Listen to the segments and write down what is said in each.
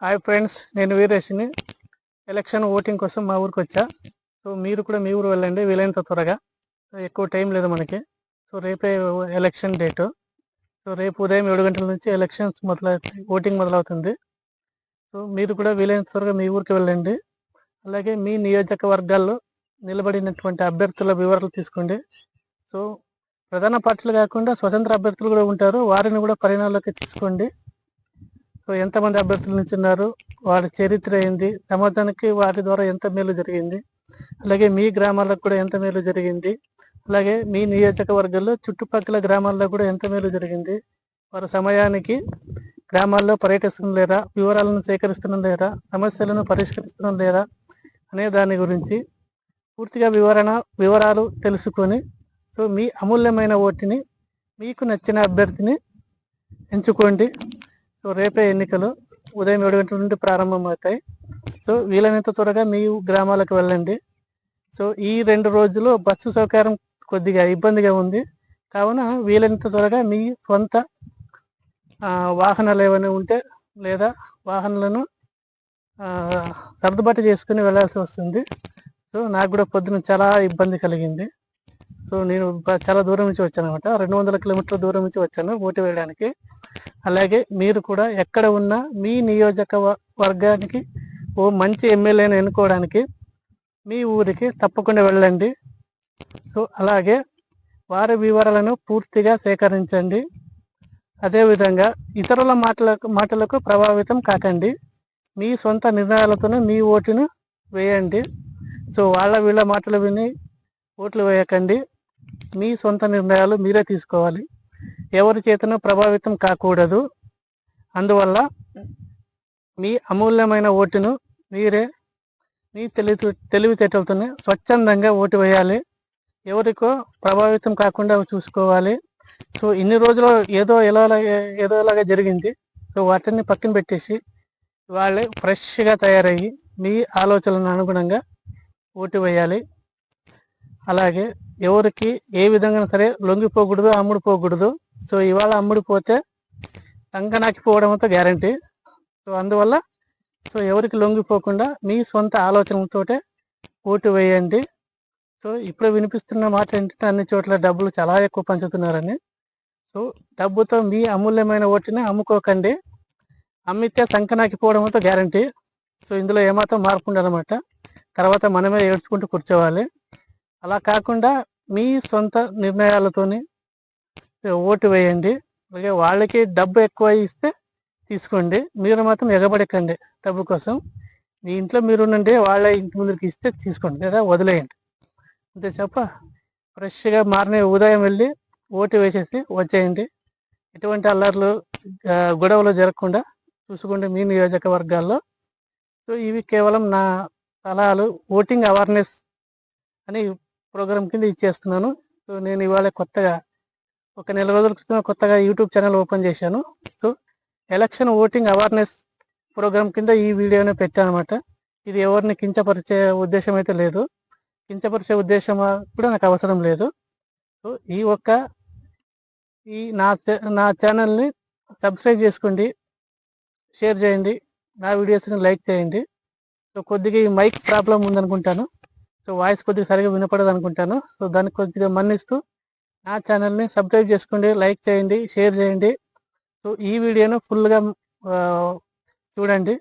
Hi friends, నేను వీరేష్ని. Election voting కోసం మా ఊరికి వచ్చా. సో మీరు కూడా మీ ఊరు వెళ్ళండి వీలైనంత త్వరగా. ఎక్కువ టైం లేదు మనకి. సో రేపే ఎలక్షన్ డేటు. సో రేపు ఉదయం 7 గంటల నుంచి ఎలక్షన్స్ ఓటింగ్ మొదలవుతుంది. సో మీరు కూడా వీలైనంత త్వరగా మీ ఊరికి వెళ్ళండి. అలాగే మీ నియోజకవర్గాల్లో నిలబడినటువంటి అభ్యర్థుల వివరాలు తీసుకోండి. సో ప్రధాన పార్టీలు కాకుండా స్వతంత్ర అభ్యర్థులు కూడా ఉంటారు, వారిని కూడా పరిగణలోకి తీసుకోండి. సో ఎంతమంది అభ్యర్థులు నిల్చున్నారు, వారి చరిత్ర ఏంది, సమాజానికి వారి ద్వారా ఎంత మేలు జరిగింది, అలాగే మీ గ్రామాలకు కూడా ఎంత మేలు జరిగింది, అలాగే మీ నియోజకవర్గంలో చుట్టుపక్కల గ్రామాల్లో కూడా ఎంత మేలు జరిగింది, వారి సమయానికి గ్రామాల్లో పర్యటిస్తున్నాం లేదా, వివరాలను సేకరిస్తున్నాం లేదా, సమస్యలను పరిష్కరిస్తున్నాం లేదా అనే దాని గురించి పూర్తిగా వివరాలు తెలుసుకొని సో మీ అమూల్యమైన ఓటుని మీకు నచ్చిన అభ్యర్థిని ఎంచుకోండి. సో రేపే ఎన్నికలు ఉదయం 7 గంటల నుండి ప్రారంభమవుతాయి. సో వీలైనంత త్వరగా మీ గ్రామాలకు వెళ్ళండి. సో ఈ 2 రోజులు బస్సు సౌకర్యం కొద్దిగా ఇబ్బందిగా ఉంది, కావున వీలైనంత త్వరగా మీ సొంత వాహనాలు ఏమైనా ఉంటే లేదా వాహనాలను సర్దుబాటు చేసుకుని వెళ్ళాల్సి వస్తుంది. సో నాకు కూడా పొద్దున చాలా ఇబ్బంది కలిగింది. సో నేను చాలా దూరం నుంచి వచ్చాను అనమాట, 200 కిలోమీటర్ల దూరం నుంచి వచ్చాను ఓటు వేయడానికి. అలాగే మీరు కూడా ఎక్కడ ఉన్నా మీ నియోజకవర్గానికి ఓ మంచి ఎమ్మెల్యేని ఎన్నుకోవడానికి మీ ఊరికి తప్పకుండా వెళ్ళండి. సో అలాగే వారి వివరాలను పూర్తిగా సేకరించండి. అదేవిధంగా ఇతరుల మాటలకు ప్రభావితం కాకండి. మీ సొంత నిర్ణయాలతోనే మీ ఓటును వేయండి. సో వీళ్ళ మాటలు విని ఓట్లు వేయకండి. మీ సొంత నిర్ణయాలు మీరే తీసుకోవాలి, ఎవరి చేతనో ప్రభావితం కాకూడదు. అందువల్ల మీ అమూల్యమైన ఓటును మీరే మీ తెలివితేటలతోనే స్వచ్ఛందంగా ఓటు వేయాలి. ఎవరికో ప్రభావితం కాకుండా చూసుకోవాలి. సో ఇన్ని రోజులు ఏదోలాగా జరిగింది. సో వాటిని పక్కన పెట్టేసి వాళ్ళే ఫ్రెష్గా తయారయ్యి మీ ఆలోచనలకు అనుగుణంగా ఓటు వేయాలి. అలాగే ఎవరికి ఏ విధంగా సరే లొంగిపోకూడదు, అమ్ముడుపోకూడదు. సో ఇవాళ అమ్ముడిపోతే సంకనాకిపోవడంతో గ్యారంటీ. సో అందువల్ల సో ఎవరికి లొంగిపోకుండా మీ సొంత ఆలోచనలతోటే ఓటు వేయండి. సో ఇప్పుడు వినిపిస్తున్న మాట ఏంటంటే అన్ని చోట్ల డబ్బులు చాలా ఎక్కువ పంచుతున్నారని. సో డబ్బుతో మీ అమూల్యమైన ఓటుని అమ్ముకోకండి. అమ్మితే సంకనాకిపోవడంతో గ్యారంటీ. సో ఇందులో ఏమాత్రం మార్పు ఉండదన్నమాట. తర్వాత మనమే ఏడ్చుకుంటూ కూర్చోవాలి. అలా కాకుండా మీ సొంత నిర్ణయాలతోని ఓటు వేయండి. అలాగే వాళ్ళకి డబ్బు ఎక్కువ ఇస్తే తీసుకోండి, మీరు మాత్రం ఎగబడకండి డబ్బు కోసం. మీ ఇంట్లో మీరు ఉండండి, వాళ్ళ ఇంటి ముందుకి ఇస్తే తీసుకోండి లేదా వదిలేయండి. అంతే చెప్ప ఫ్రెష్గా ఉదయం వెళ్ళి ఓటు వేసేసి వచ్చేయండి. ఎటువంటి అల్లర్లు గొడవలు జరగకుండా చూసుకోండి మీ నియోజకవర్గాల్లో. సో ఇవి కేవలం నా సలహాలు. ఓటింగ్ అవేర్నెస్ అని ప్రోగ్రామ్ కింద ఇచ్చేస్తున్నాను. సో నేను ఇవాళ కొత్తగా ఒక 1 నెల రోజుల క్రితం కొత్తగా యూట్యూబ్ ఛానల్ ఓపెన్ చేశాను. So election voting awareness program కింద ఈ వీడియోనే పెట్టాను అనమాట. ఇది ఎవరిని కించపరిచే ఉద్దేశం అయితే లేదు, కించపరిచే ఉద్దేశం కూడా నాకు అవసరం లేదు. సో నా ఛానల్ని సబ్స్క్రైబ్ చేసుకోండి, షేర్ చేయండి, నా వీడియోస్ని లైక్ చేయండి. సో కొద్దిగా ఈ మైక్ ప్రాబ్లం ఉందనుకుంటాను, సో వాయిస్ కొద్దిగా సరిగా వినపడదు అనుకుంటాను. సో దానికి కొద్దిగా మన్నిస్తూ నా ఛానల్ని సబ్స్క్రైబ్ చేసుకోండి, లైక్ చేయండి, షేర్ చేయండి. సో ఈ వీడియోను ఫుల్గా చూడండి.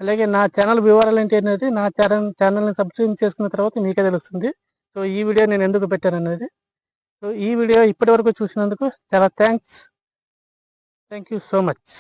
అలాగే నా ఛానల్ వివరాలు ఏంటి అనేది నా ఛానల్ని సబ్స్క్రైబ్ చేసుకున్న తర్వాత మీకే తెలుస్తుంది. సో ఈ వీడియో నేను ఎందుకు పెట్టాను అనేది. సో ఈ వీడియో ఇప్పటి వరకు చూసినందుకు చాలా థ్యాంక్ యూ సో మచ్.